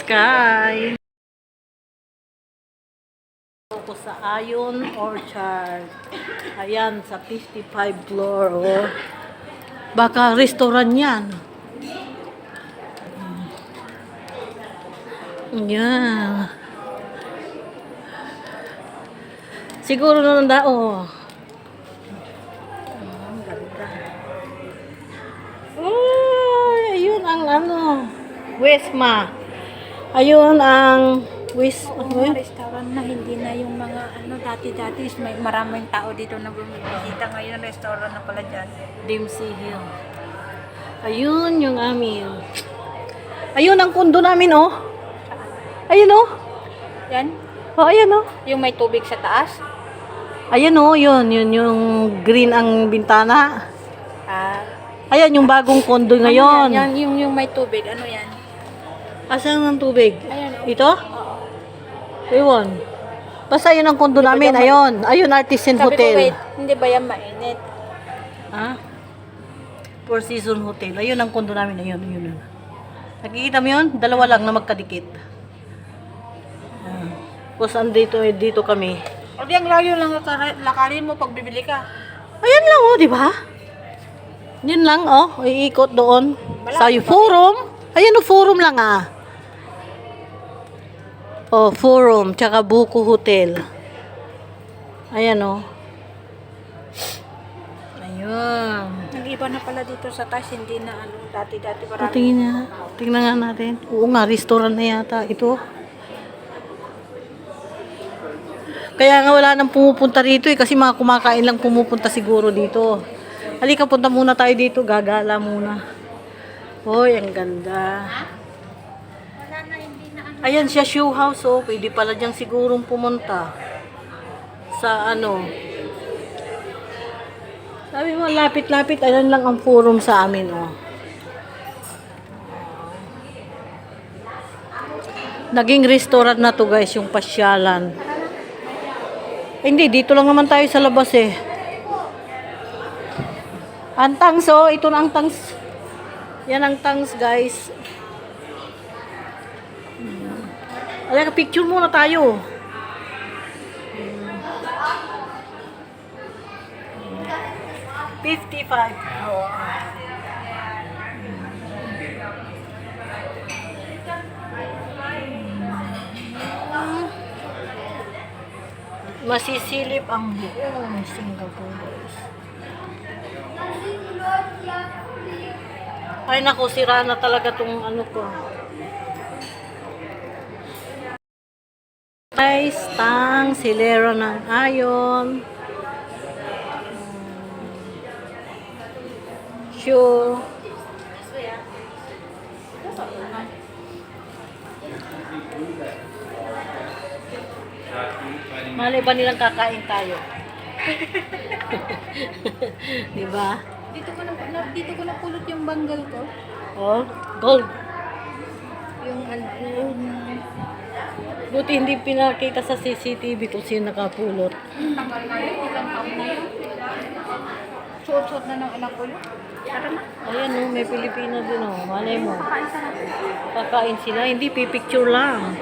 sky. Ako sa Ion Orchard. Ayan, sa 55 floor. Oh. Baka restaurant yan. Yan. Siguro na oh. Ayun ang Westma. Ayun ang mga restaurant na hindi na yung mga dati-dati may maraming tao dito na bumibisita. Ngayon restaurant na pala dyan. Dempsey Hill. Ayun yung amin. Ayun ang kondo namin oh. Ayun oh. Yan? Oh, ayun oh. Yung may tubig sa taas? Ayun oh, yun yung green ang bintana. Ayan yung bagong kondo ngayon. Yan, yung may tubig, ano yan? Asan ang tubig? Ayan, oh. Ito? Oo. Ayun. Basta yun ang kondo namin. Ayun. Ayun, Artisan Sabi Hotel. ko, wait, hindi ba yan mainit? Ha? Four Seasons Hotel. Ayun ang kondo namin. Ayun. Nakikita mo yun? Dalawa lang na magkadikit. Tapos dito kami. O di ang layo lang lakarin mo pag bibili ka. Ayan lang oh, di ba? Yun lang oh, iikot doon. Sa forum. Ayan oh, forum lang ah. Oh, forum, tsaka Buko Hotel. Ayan oh. Ayun. Nag-iba na pala dito sa taas, hindi na dati-dati marami. Tingnan nga natin. Oo nga, restaurant na yata ito. Kaya nga wala nang pumupunta rito kasi mga kumakain lang pumupunta siguro dito. Halika, punta muna tayo dito. Gagala muna. Hoy, ang ganda. Ayan siya, shoe house. Oh. Pwede pala diyang sigurong pumunta. Sa Sabi mo, lapit-lapit. Ayan lang ang forum sa amin. Oh. Naging restaurant na to guys, yung pasyalan. Hindi, dito lang naman tayo sa labas eh. Ang tangs oh, ito na ang tangs. Yan ang tangs guys. Alay, picture muna tayo. $55. Masisilip ang buong Singapore guys. Ay naku, sira na talaga tong ko. Guys, silera ng Ion. Shoe. Malay ba nilang kakain tayo? Diba? Dito ko napulot yung banggal ko. Oh, gold. Yung Buti hindi pinakita sa CCTV kung sino nakapulot. tagal na yun, ilang taon na yun. Suot-suot na ng anak ko yun. Tara na. Ayan oh, may Pilipino din oh. Malay mo. Kakain sila, hindi pipicture lang.